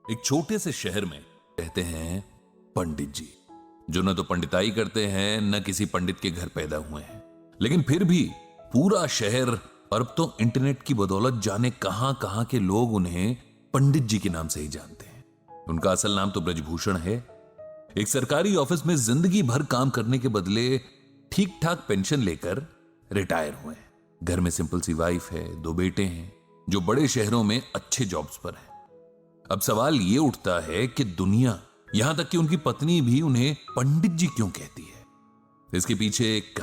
एक छोटे से शहर में रहते हैं पंडित जी, जो न तो पंडिताई करते हैं न किसी पंडित के घर पैदा हुए हैं, लेकिन फिर भी पूरा शहर और अब तो इंटरनेट की बदौलत जाने कहां कहां के लोग उन्हें पंडित जी के नाम से ही जानते हैं। उनका असल नाम तो ब्रजभूषण है। एक सरकारी ऑफिस में जिंदगी भर काम करने के बदले ठीक ठाक पेंशन लेकर रिटायर हुए हैं। घर में सिंपल सी वाइफ है, 2 बेटे हैं जो बड़े शहरों में अच्छे जॉब्स पर हैं। अब सवाल यह उठता है कि दुनिया, यहां तक कि उनकी पत्नी भी उन्हें पंडित जी क्यों कहती है। इसके पीछे एक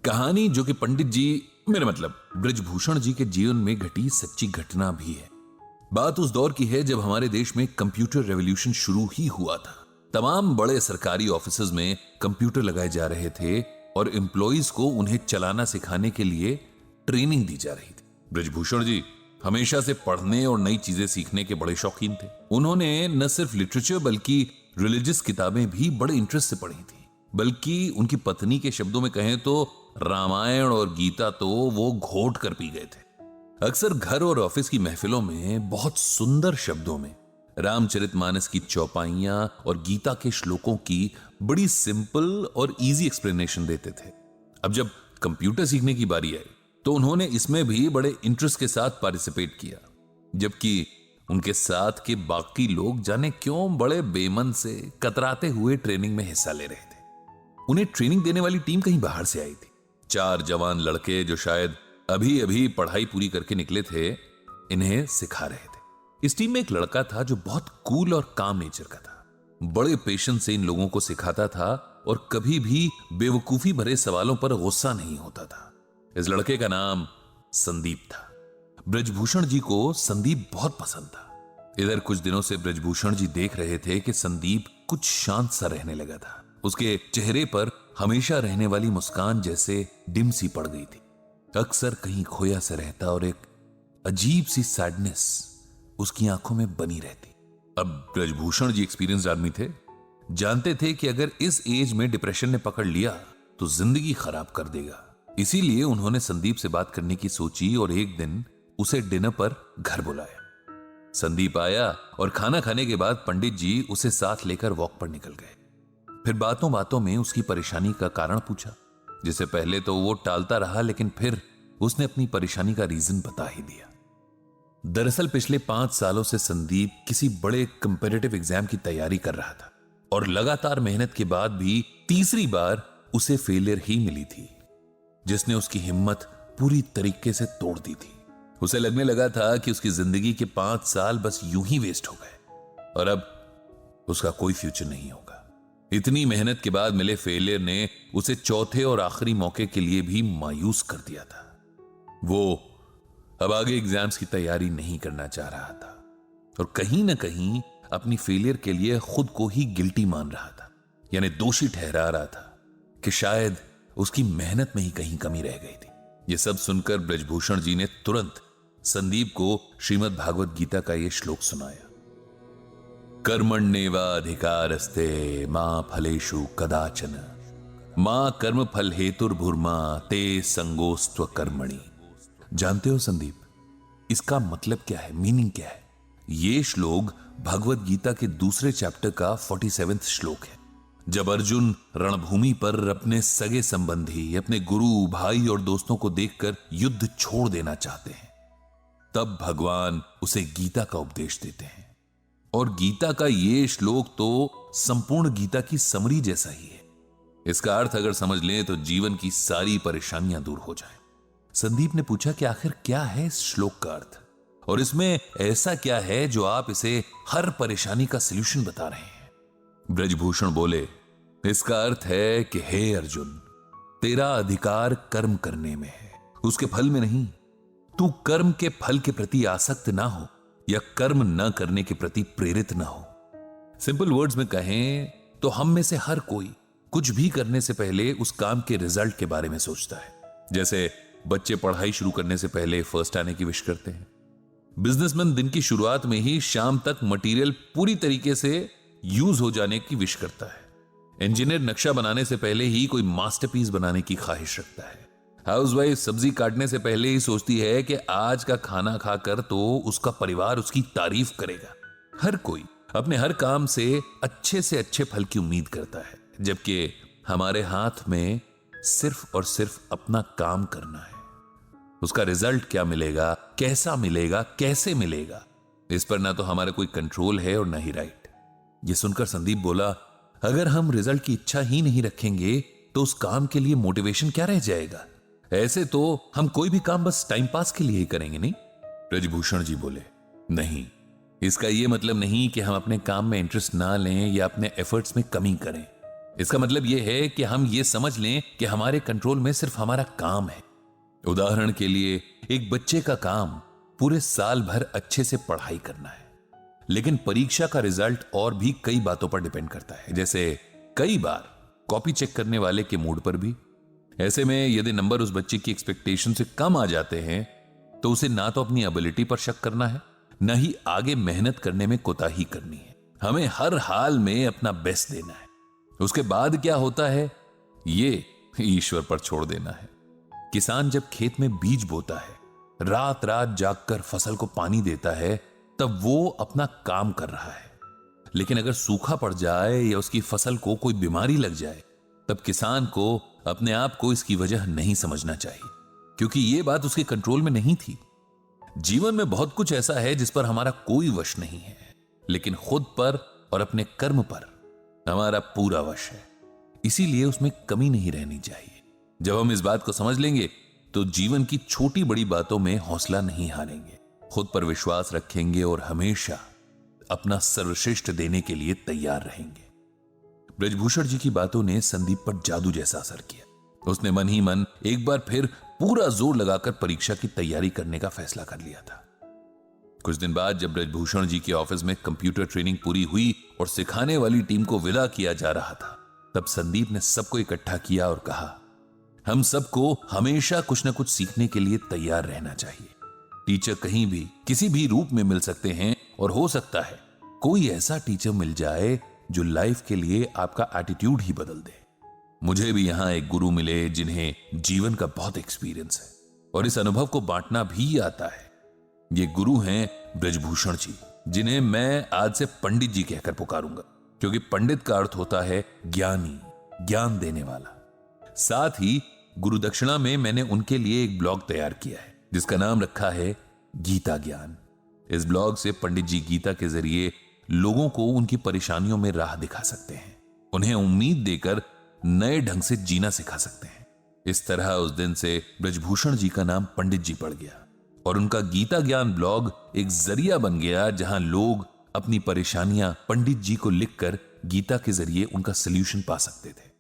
कहानी जो कि पंडित जी, मेरा मतलब ब्रजभूषण जी के जीवन में घटी सच्ची घटना भी है। बात उस दौर की है जब हमारे देश में कंप्यूटर रेवोल्यूशन शुरू ही हुआ था। तमाम बड़े सरकारी ऑफिसेज में कंप्यूटर लगाए जा रहे थे और एम्प्लॉइज को उन्हें चलाना सिखाने के लिए ट्रेनिंग दी जा रही थी। ब्रजभूषण जी हमेशा से पढ़ने और नई चीजें सीखने के बड़े शौकीन थे। उन्होंने न सिर्फ लिटरेचर बल्कि रिलीजियस किताबें भी बड़े इंटरेस्ट से पढ़ी थी। बल्कि उनकी पत्नी के शब्दों में कहें तो रामायण और गीता तो वो घोट कर पी गए थे। अक्सर घर और ऑफिस की महफिलों में बहुत सुंदर शब्दों में रामचरितमानस की चौपाइयां और गीता के श्लोकों की बड़ी सिंपल और इजी एक्सप्लेनेशन देते थे। अब जब कंप्यूटर सीखने की बारी आई तो उन्होंने इसमें भी बड़े इंटरेस्ट के साथ पार्टिसिपेट किया, जबकि उनके साथ के बाकी लोग जाने क्यों बड़े बेमन से कतराते हुए ट्रेनिंग में हिस्सा ले रहे थे। उन्हें ट्रेनिंग देने वाली टीम कहीं बाहर से आई थी। 4 जवान लड़के जो शायद अभी अभी पढ़ाई पूरी करके निकले थे, इन्हें सिखा रहे थे। इस टीम में एक लड़का था जो बहुत कूल और काम नेचर का था। बड़े पेशेंस से इन लोगों को सिखाता था और कभी भी बेवकूफी भरे सवालों पर गुस्सा नहीं होता था। इस लड़के का नाम संदीप था। ब्रजभूषण जी को संदीप बहुत पसंद था। इधर कुछ दिनों से ब्रजभूषण जी देख रहे थे कि संदीप कुछ शांत सा रहने लगा था। उसके चेहरे पर हमेशा रहने वाली मुस्कान जैसे डिम सी पड़ गई थी। अक्सर कहीं खोया सा रहता और एक अजीब सी सैडनेस उसकी आंखों में बनी रहती। अब ब्रजभूषण जी एक्सपीरियंस्ड आदमी थे, जानते थे कि अगर इस एज में डिप्रेशन ने पकड़ लिया तो जिंदगी खराब कर देगा। इसीलिए उन्होंने संदीप से बात करने की सोची और एक दिन उसे डिनर पर घर बुलाया। संदीप आया और खाना खाने के बाद पंडित जी उसे साथ लेकर वॉक पर निकल गए। फिर बातों बातों में उसकी परेशानी का कारण पूछा, जिसे पहले तो वो टालता रहा, लेकिन फिर उसने अपनी परेशानी का रीजन बता ही दिया। दरअसल पिछले 5 सालों से संदीप किसी बड़े कंपेटिटिव एग्जाम की तैयारी कर रहा था और लगातार मेहनत के बाद भी तीसरी बार उसे फेलियर ही मिली थी, जिसने उसकी हिम्मत पूरी तरीके से तोड़ दी थी। उसे लगने लगा था कि उसकी जिंदगी के 5 साल बस यूं ही वेस्ट हो गए और अब उसका कोई फ्यूचर नहीं होगा। इतनी मेहनत के बाद मिले फेलियर ने उसे चौथे और आखिरी मौके के लिए भी मायूस कर दिया था। वो अब आगे एग्जाम्स की तैयारी नहीं करना चाह रहा था और कहीं ना कहीं अपनी फेलियर के लिए खुद को ही गिल्टी मान रहा था, यानी दोषी ठहरा रहा था कि शायद उसकी मेहनत में ही कहीं कमी रह गई थी। यह सब सुनकर ब्रजभूषण जी ने तुरंत संदीप को श्रीमद् भागवत गीता का यह श्लोक सुनाया। कर्मण्येवाधिकारस्ते मां फलेषु कदाचन मां कर्म फल हेतुर्भुर्मा ते संगोस्त्व कर्मणि। जानते हो संदीप, इसका मतलब क्या है, मीनिंग क्या है? यह श्लोक भगवत गीता के दूसरे चैप्टर का 47वां श्लोक है। जब अर्जुन रणभूमि पर अपने सगे संबंधी, अपने गुरु, भाई और दोस्तों को देखकर युद्ध छोड़ देना चाहते हैं, तब भगवान उसे गीता का उपदेश देते हैं। और गीता का यह श्लोक तो संपूर्ण गीता की समरी जैसा ही है। इसका अर्थ अगर समझ लें तो जीवन की सारी परेशानियां दूर हो जाएं। संदीप ने पूछा कि आखिर क्या है इस श्लोक का अर्थ और इसमें ऐसा क्या है जो आप इसे हर परेशानी का सलूशन बता रहे हैं? ब्रजभूषण बोले, इसका अर्थ है कि हे अर्जुन, तेरा अधिकार कर्म करने में है, उसके फल में नहीं। तू कर्म के फल के प्रति आसक्त ना हो या कर्म न करने के प्रति प्रेरित ना हो। सिंपल वर्ड्स में कहें तो हम में से हर कोई कुछ भी करने से पहले उस काम के रिजल्ट के बारे में सोचता है। जैसे बच्चे पढ़ाई शुरू करने से पहले फर्स्ट आने की विश करते हैं। बिजनेसमैन दिन की शुरुआत में ही शाम तक मटेरियल पूरी तरीके से यूज हो जाने की विश करता है। इंजीनियर नक्शा बनाने से पहले ही कोई मास्टरपीस बनाने की ख्वाहिश रखता है। हाउसवाइफ सब्जी काटने से पहले ही सोचती है कि आज का खाना खाकर तो उसका परिवार उसकी तारीफ करेगा। हर कोई अपने हर काम से अच्छे फल की उम्मीद करता है, जबकि हमारे हाथ में सिर्फ और सिर्फ अपना काम करना है। उसका रिजल्ट क्या मिलेगा, कैसा मिलेगा, कैसे मिलेगा, इस पर ना तो हमारा कोई कंट्रोल है और ना ही राइट। ये सुनकर संदीप बोला, अगर हम रिजल्ट की इच्छा ही नहीं रखेंगे तो उस काम के लिए मोटिवेशन क्या रह जाएगा? ऐसे तो हम कोई भी काम बस टाइम पास के लिए ही करेंगे, नहीं? ब्रजभूषण जी बोले, नहीं, इसका यह मतलब नहीं कि हम अपने काम में इंटरेस्ट ना लें या अपने एफर्ट्स में कमी करें। इसका मतलब यह है कि हम ये समझ लें कि हमारे कंट्रोल में सिर्फ हमारा काम है। उदाहरण के लिए, एक बच्चे का काम पूरे साल भर अच्छे से पढ़ाई करना है, लेकिन परीक्षा का रिजल्ट और भी कई बातों पर डिपेंड करता है, जैसे कई बार कॉपी चेक करने वाले के मूड पर भी। ऐसे में यदि नंबर उस बच्चे की एक्सपेक्टेशन से कम आ जाते हैं तो उसे ना तो अपनी एबिलिटी पर शक करना है, ना ही आगे मेहनत करने में कोताही करनी है। हमें हर हाल में अपना बेस्ट देना है। उसके बाद क्या होता है ये ईश्वर पर छोड़ देना है। किसान जब खेत में बीज बोता है, रात रात जागकर फसल को पानी देता है, तब वो अपना काम कर रहा है। लेकिन अगर सूखा पड़ जाए या उसकी फसल को कोई बीमारी लग जाए, तब किसान को अपने आप को इसकी वजह नहीं समझना चाहिए, क्योंकि यह बात उसके कंट्रोल में नहीं थी। जीवन में बहुत कुछ ऐसा है जिस पर हमारा कोई वश नहीं है, लेकिन खुद पर और अपने कर्म पर हमारा पूरा वश है। इसीलिए उसमें कमी नहीं रहनी चाहिए। जब हम इस बात को समझ लेंगे तो जीवन की छोटी बड़ी बातों में हौसला नहीं हारेंगे, खुद पर विश्वास रखेंगे और हमेशा अपना सर्वश्रेष्ठ देने के लिए तैयार रहेंगे। ब्रजभूषण जी की बातों ने संदीप पर जादू जैसा असर किया। उसने मन ही मन एक बार फिर पूरा जोर लगाकर परीक्षा की तैयारी करने का फैसला कर लिया था। कुछ दिन बाद जब ब्रजभूषण जी के ऑफिस में कंप्यूटर ट्रेनिंग पूरी हुई और सिखाने वाली टीम को विदा किया जा रहा था, तब संदीप ने सबको इकट्ठा किया और कहा, हम सबको हमेशा कुछ न कुछ सीखने के लिए तैयार रहना चाहिए। टीचर कहीं भी किसी भी रूप में मिल सकते हैं और हो सकता है कोई ऐसा टीचर मिल जाए जो लाइफ के लिए आपका एटीट्यूड ही बदल दे। मुझे भी यहां एक गुरु मिले जिन्हें जीवन का बहुत एक्सपीरियंस है और इस अनुभव को बांटना भी आता है। ये गुरु हैं ब्रजभूषण जी, जिन्हें मैं आज से पंडित जी कहकर पुकारूंगा, क्योंकि पंडित का अर्थ होता है ज्ञानी, ज्ञान देने वाला। साथ ही गुरु दक्षिणा में मैंने उनके लिए एक ब्लॉग तैयार किया है जिसका नाम रखा है गीता ज्ञान। इस ब्लॉग से पंडित जी गीता के जरिए लोगों को उनकी परेशानियों में राह दिखा सकते हैं, उन्हें उम्मीद देकर नए ढंग से जीना सिखा सकते हैं। इस तरह उस दिन से ब्रजभूषण जी का नाम पंडित जी पड़ गया और उनका गीता ज्ञान ब्लॉग एक जरिया बन गया जहां लोग अपनी परेशानियां पंडित जी को लिखकर गीता के जरिए उनका सलूशन पा सकते थे।